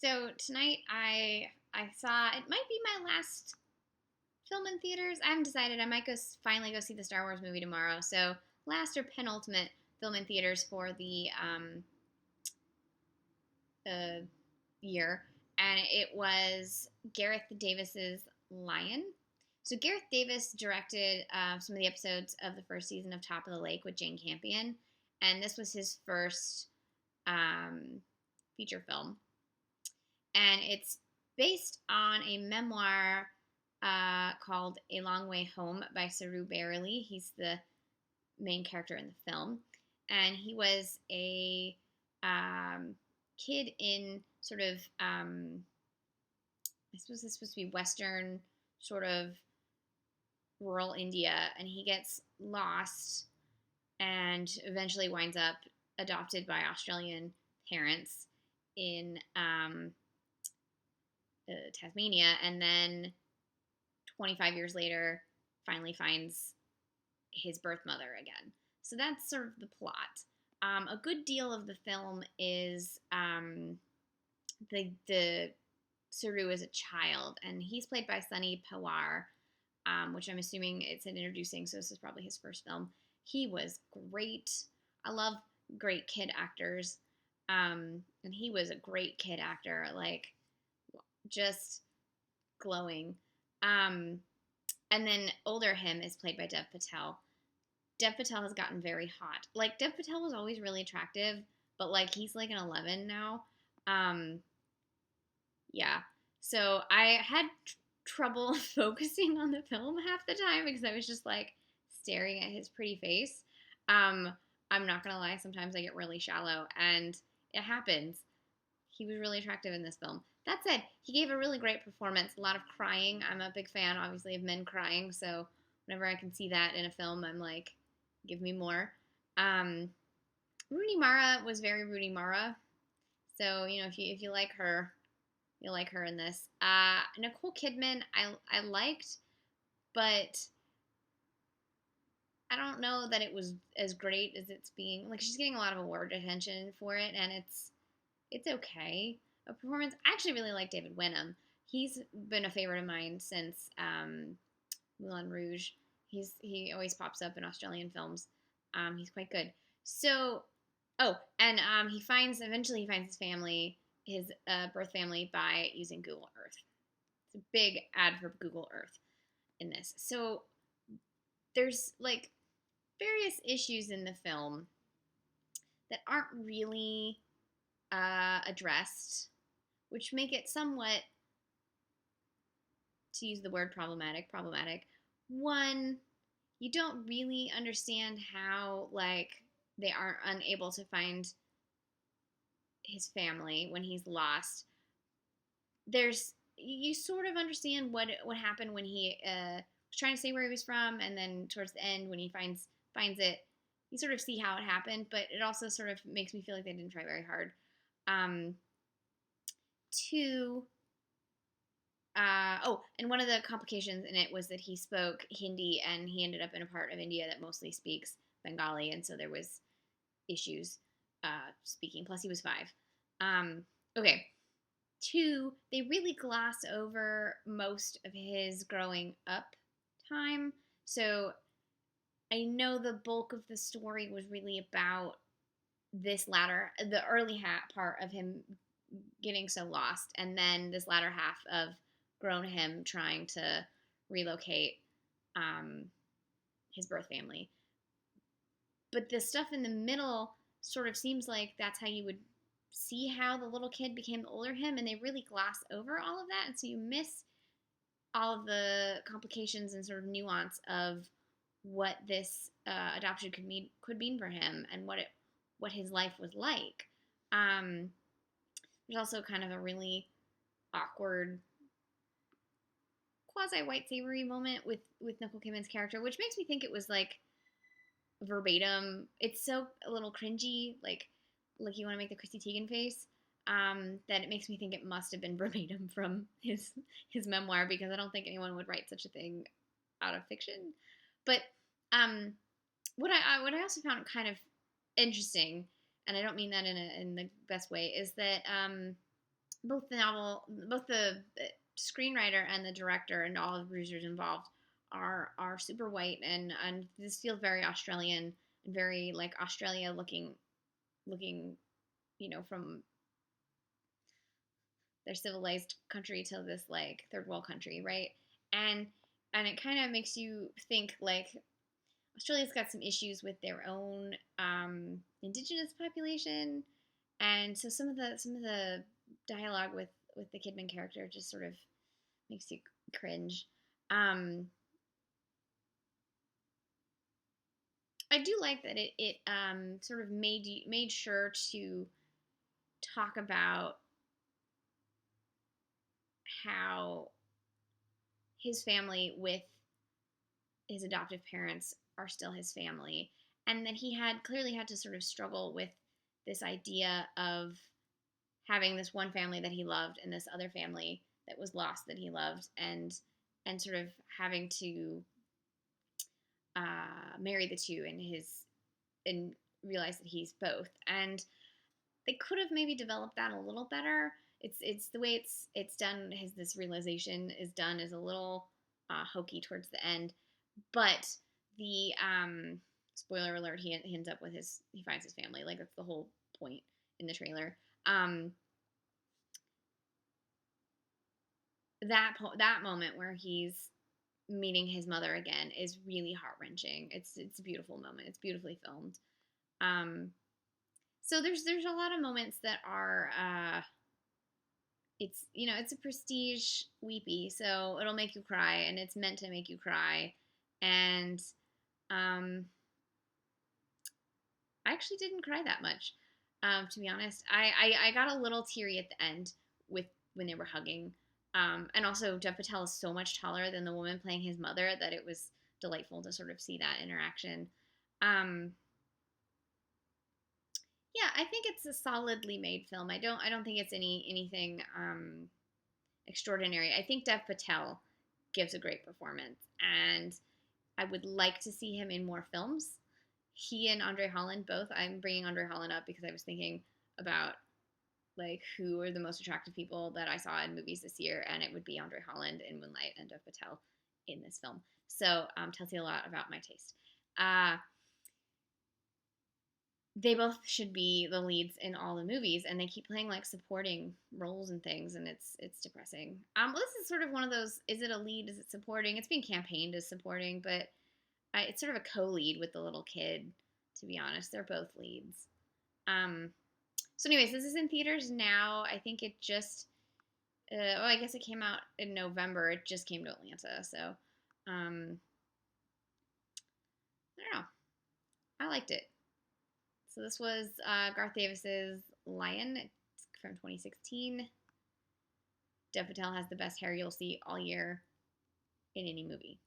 So tonight I saw it might be my last film in theaters. I haven't decided. I might finally go see the Star Wars movie tomorrow. So last or penultimate film in theaters for the uh, year, and it was Gareth Davis's Lion. So Gareth Davis directed some of the episodes of the first season of Top of the Lake with Jane Campion, and this was his first feature film, and it's based on a memoir called A Long Way Home by Saru Bareilles. He's the main character in the film, and he was a kid in sort of I suppose it's supposed to be Western sort of rural India, and he gets lost and eventually winds up adopted by Australian parents in Tasmania, and then 25 years later finally finds his birth mother again. So that's sort of the plot. A good deal of the film is the Saru as a child, and he's played by Sunny Pawar, which I'm assuming it's an introducing, so this is probably his first film. He was great. I love great kid actors, and he was a great kid actor, like just glowing. And then older him is played by Dev Patel. Dev Patel has gotten very hot. Like, Dev Patel was always really attractive, but like he's like an 11 now. Yeah. So I had trouble focusing on the film half the time because I was just like staring at his pretty face. I'm not gonna lie, sometimes I get really shallow, and it happens. He was really attractive in this film. That said, he gave a really great performance, a lot of crying. I'm a big fan, obviously, of men crying, so whenever I can see that in a film, I'm like, give me more. Rooney Mara was very Rooney Mara, so if you like her, you'll like her in this. Nicole Kidman, I liked, but I don't know that it was as great as it's being. Like, she's getting a lot of award attention for it, and it's okay. A performance. I actually really like David Wenham. He's been a favorite of mine since Moulin Rouge. He always pops up in Australian films. He's quite good. So, and eventually he finds his family, his birth family, by using Google Earth. It's a big ad for Google Earth in this. So there's like various issues in the film that aren't really addressed, which make it somewhat, to use the word problematic. One, you don't really understand how, like, they are unable to find his family when he's lost. You sort of understand what happened when he was trying to say where he was from, and then towards the end when he finds it, you sort of see how it happened, but it also sort of makes me feel like they didn't try very hard. Two, and one of the complications in it was that he spoke Hindi, and he ended up in a part of India that mostly speaks Bengali, and so there was issues speaking. Plus, he was 5. Okay. Two, they really gloss over most of his growing up time. So I know the bulk of the story was really about the early part of him getting so lost, and then this latter half of grown him trying to relocate his birth family. But the stuff in the middle sort of seems like that's how you would see how the little kid became the older him, and they really gloss over all of that, and so you miss all of the complications and sort of nuance of what this adoption could mean for him, and what his life was like. There's also kind of a really awkward quasi-white savory moment with Nicole Kidman's character, which makes me think it was like verbatim. It's so a little cringy, like you want to make the Chrissy Teigen face, that it makes me think it must have been verbatim from his memoir, because I don't think anyone would write such a thing out of fiction. But what I also found kind of interesting, and I don't mean that in the best way, is that both the novel, both the screenwriter and the director and all of the producers involved are super white, and this feels very Australian and very like Australia looking, from their civilized country to this like third world country, right? And and it kind of makes you think like Australia's got some issues with their own indigenous population, and so some of the dialogue with the Kidman character just sort of makes you cringe. Um, I do like that it sort of made sure to talk about how his family with his adoptive parents are still his family, and that he had clearly had to sort of struggle with this idea of having this one family that he loved and this other family that was lost that he loved, and sort of having to marry the two and realize that he's both. And they could have maybe developed that a little better. It's the way it's done. This realization is done is a little hokey towards the end, but the spoiler alert, he ends up with he finds his family. Like that's the whole point in the trailer. That moment where he's meeting his mother again is really heart wrenching. It's a beautiful moment. It's beautifully filmed. Um, so there's a lot of moments that are it's a prestige weepy, so it'll make you cry, and it's meant to make you cry. And um, I actually didn't cry that much, to be honest. I got a little teary at the end with when they were hugging. And also, Dev Patel is so much taller than the woman playing his mother that it was delightful to sort of see that interaction. Um, yeah, I think it's a solidly made film. I don't think it's anything extraordinary. I think Dev Patel gives a great performance, and I would like to see him in more films. He and Andre Holland both. I'm bringing Andre Holland up because I was thinking about like who are the most attractive people that I saw in movies this year, and it would be Andre Holland in Moonlight and Dev Patel in this film. So tells you a lot about my taste. They both should be the leads in all the movies, and they keep playing like supporting roles and things, and it's depressing. Well, this is sort of one of those: is it a lead? Is it supporting? It's being campaigned as supporting, but it's sort of a co-lead with the little kid. To be honest, they're both leads. Um, so, anyways, this is in theaters now. I think it just, I guess it came out in November. It just came to Atlanta, so I don't know. I liked it. So this was Garth Davis's Lion from 2016. Dev Patel has the best hair you'll see all year in any movie.